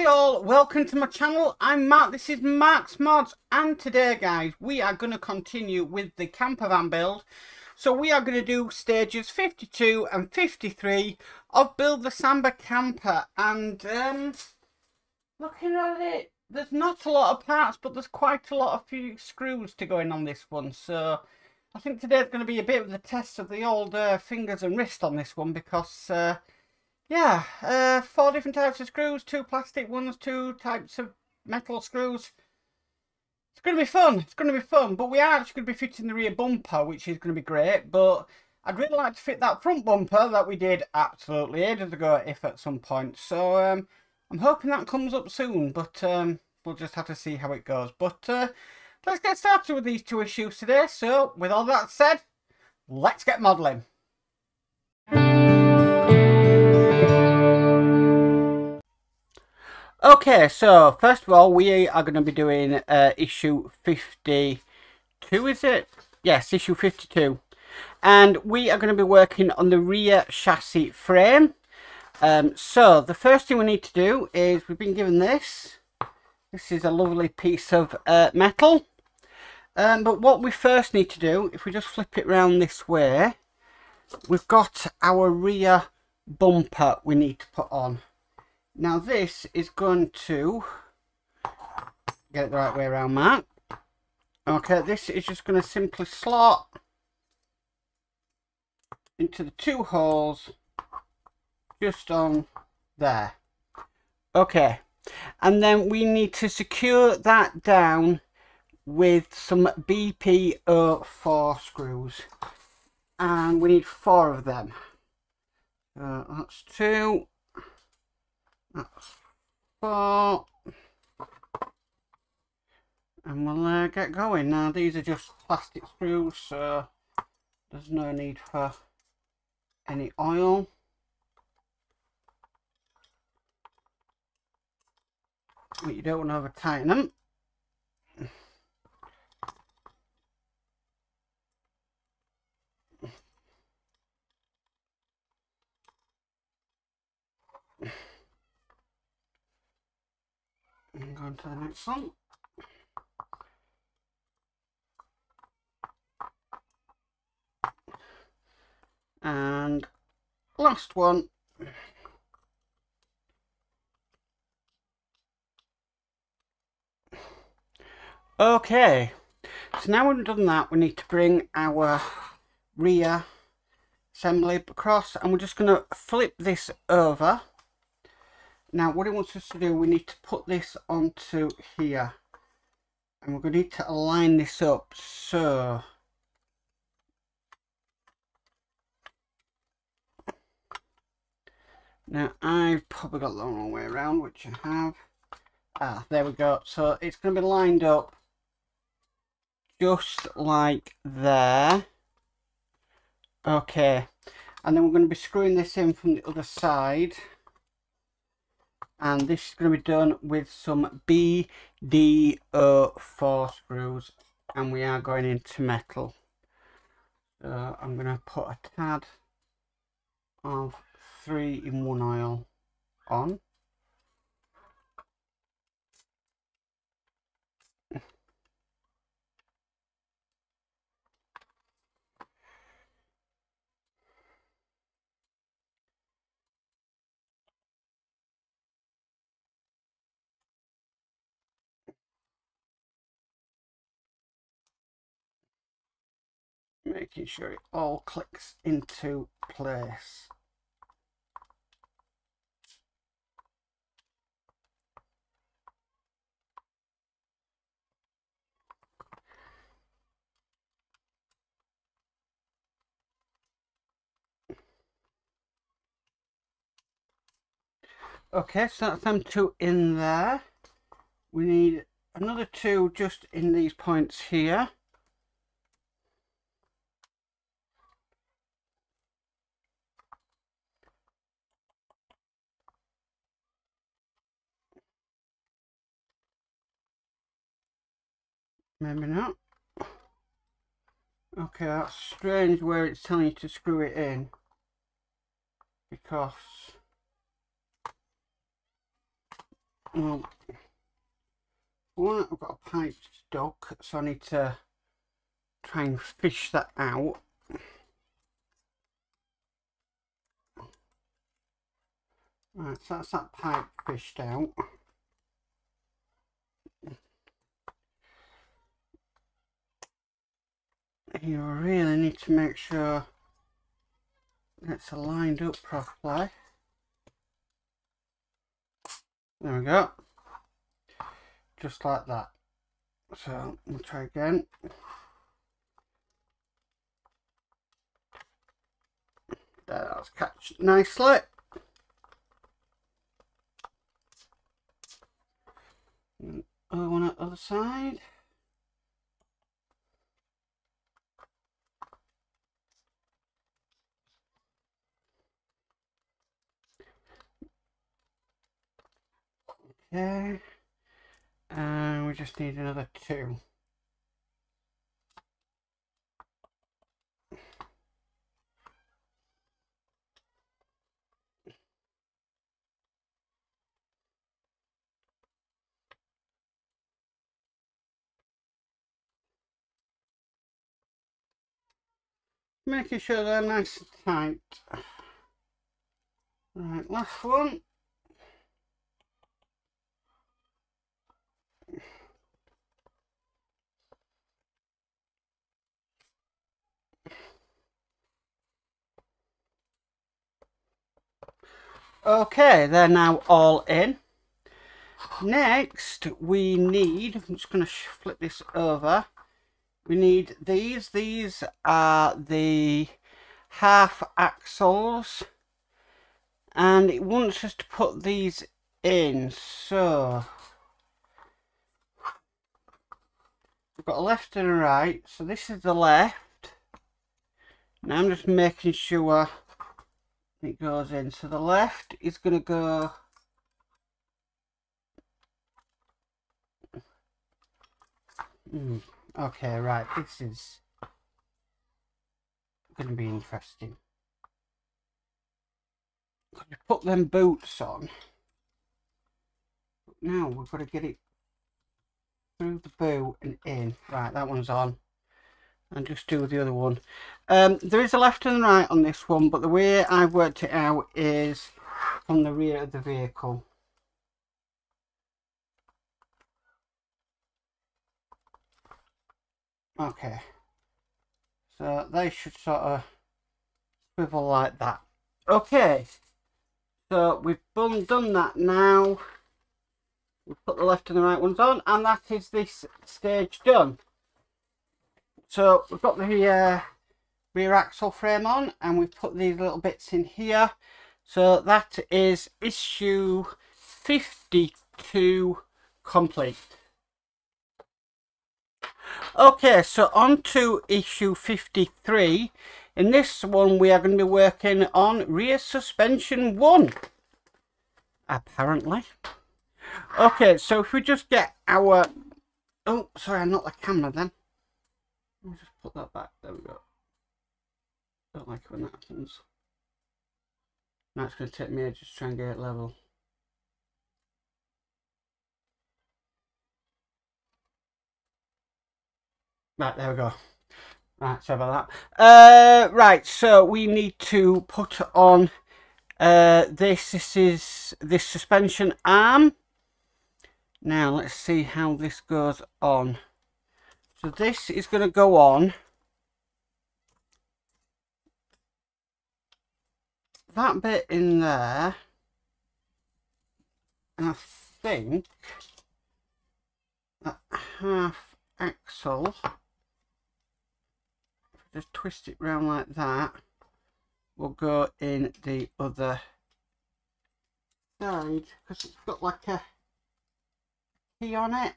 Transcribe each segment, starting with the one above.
all, welcome to my channel. I'm Mark, this is Mark's Mods, and today guys we are going to continue with the campervan build. So we are going to do stages 52 and 53 of Build the Samba Camper, and looking at it, there's not a lot of parts, but there's quite a lot of few screws to go in on this one. So I think today's going to be a bit of the test of the old fingers and wrist on this one, because yeah, 4 different types of screws, 2 plastic ones, 2 types of metal screws. It's going to be fun. It's going to be fun. But we are actually going to be fitting the rear bumper, which is going to be great. But I'd really like to fit that front bumper that we did absolutely ages ago, if at some point. So I'm hoping that comes up soon. But we'll just have to see how it goes. But let's get started with these 2 issues today. So with all that said, let's get modelling. Okay, so first of all, we are going to be doing issue 52, is it? Yes, issue 52. And we are going to be working on the rear chassis frame. So the first thing we need to do is, we've been given this. This is a lovely piece of metal. But what we first need to do, if we just flip it round this way, we've got our rear bumper we need to put on. Now this is going to, get it the right way around, Mark. Okay, this is just going to simply slot into the 2 holes just on there. Okay, and then we need to secure that down with some BP04 screws, and we need 4 of them. That's 2. That's 4, and we'll get going. Now these are just plastic screws, so there's no need for any oil. But you don't want to over tighten them. And go on to the next one. And last one. Okay, so now we've done that, we need to bring our rear assembly across, and we're just going to flip this over. Now what it wants us to do, we need to put this onto here, and we're going to need to align this up. So now I've probably got the wrong way around, which I have. Ah, there we go. So it's going to be lined up just like there. Okay, and then we're going to be screwing this in from the other side. And this is going to be done with some BD04 screws, and we are going into metal. So I'm going to put a tad of 3-in-1 oil on. Making sure it all clicks into place. Okay, so that's them 2 in there. We need another 2 just in these points here. Maybe not. Okay, that's strange where it's telling you to screw it in, because Well, one, I've got a pipe stuck, so I need to try and fish that out. Right, so that's that pipe fished out. You really need to make sure it's lined up properly. There we go. Just like that. So we'll try again. That's catched nicely. Other one at the other side. Okay. And we just need another 2. Making sure they're nice and tight. Right, last one. Okay, they're now all in. Next, we need, I'm just going to flip this over. We need these. These are the half axles. And it wants us to put these in. So, we've got a left and a right. So this is the left. Now I'm just making sure it goes in. So the left is going to go okay, right, this is going to be interesting. We put them boots on. Now we've got to get it through the boot and in. Right, that one's on. And just do the other one. There is a left and right on this one, but the way I've worked it out is from the rear of the vehicle. Okay, so they should sort of swivel like that. Okay, so we've done that now. We've put the left and the right ones on, and that is this stage done. So we've got the rear axle frame on, and we've put these little bits in here. So that is issue 52 complete. Okay, so on to issue 53. In this one we are going to be working on rear suspension 1. Apparently. Okay, so if we just get our... Oh, sorry, not the camera then. I'll just put that back. There we go. Don't like it when that happens. Now it's going to take me ages to try and get it level. Right, there we go. Right, sorry about that. Right, so we need to put on this is this suspension arm. Now let's see how this goes on. So this is going to go on that bit in there, and I think that half axle, just twist it round like that, will go in the other side because it's got like a key on it.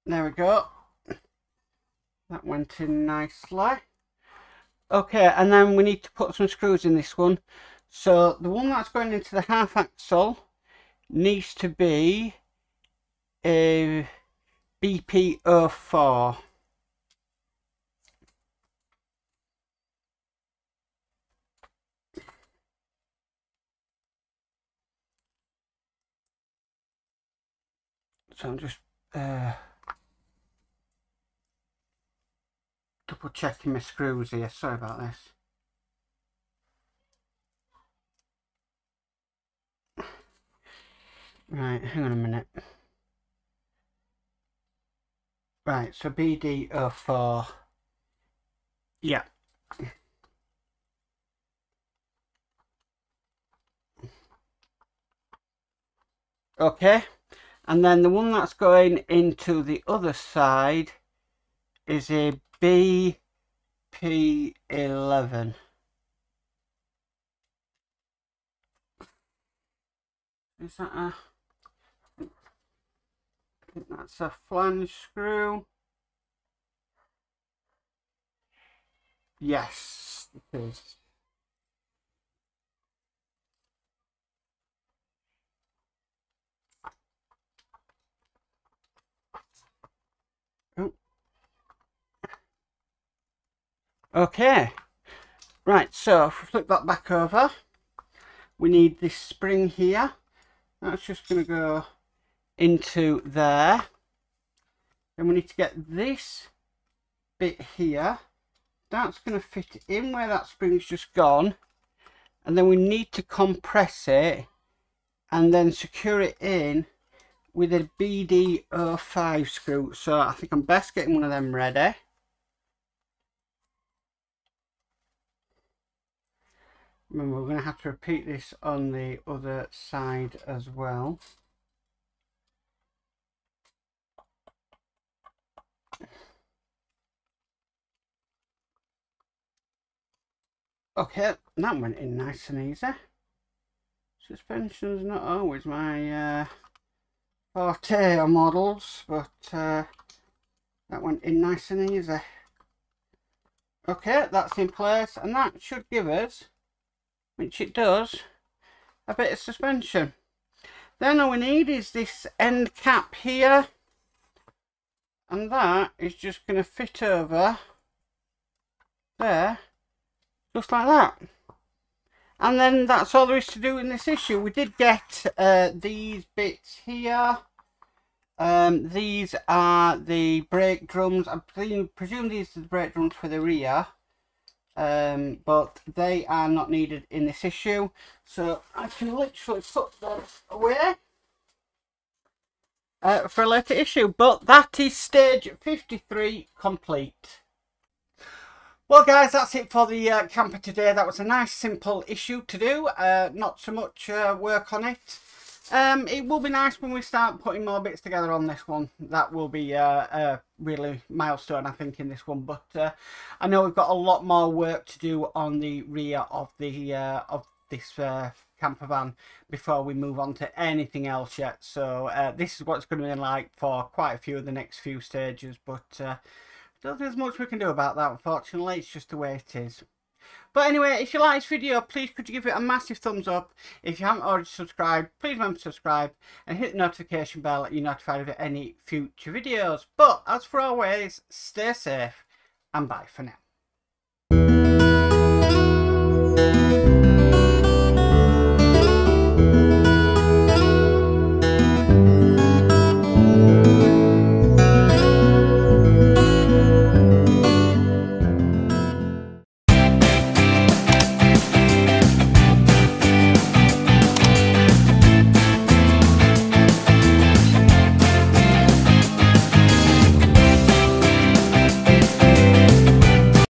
There we go. That went in nicely. Okay, and then we need to put some screws in this one. So the one that's going into the half axle needs to be a BP04. So I'm just double checking my screws here. Sorry about this. Right, hang on a minute. Right, so BD04. Yeah. Okay. And then the one that's going into the other side is a BP11. Is that a... I think that's a flange screw. Yes, it is. Oh. Okay. Right, so if we flip that back over, we need this spring here. That's just going to go into there. Then we need to get this bit here. That's going to fit in where that spring's just gone. And then we need to compress it and then secure it in with a BD05 screw. So I think I'm best getting one of them ready. Remember, we're going to have to repeat this on the other side as well. Okay, that went in nice and easy. Suspension's not always my forte on models, but that went in nice and easy. Okay, that's in place, and that should give us, which it does, a bit of suspension. Then all we need is this end cap here, and that is just going to fit over there, just like that. And then that's all there is to do in this issue. We did get these bits here. These are the brake drums. I presume these are the brake drums for the rear. But they are not needed in this issue. So I can literally put them away for a later issue. But that is stage 53 complete. Well guys, that's it for the camper today. That was a nice simple issue to do, not so much work on it. It will be nice when we start putting more bits together on this one. That will be a really milestone, I think, in this one. But I know we've got a lot more work to do on the rear of the this camper van before we move on to anything else yet. So this is what it's going to be like for quite a few of the next few stages, but don't think there's much we can do about that, unfortunately. It's just the way it is. But anyway, if you like this video, please could you give it a massive thumbs up. If you haven't already subscribed, please remember to subscribe and hit the notification bell so you're notified of any future videos. But as for always, stay safe and bye for now.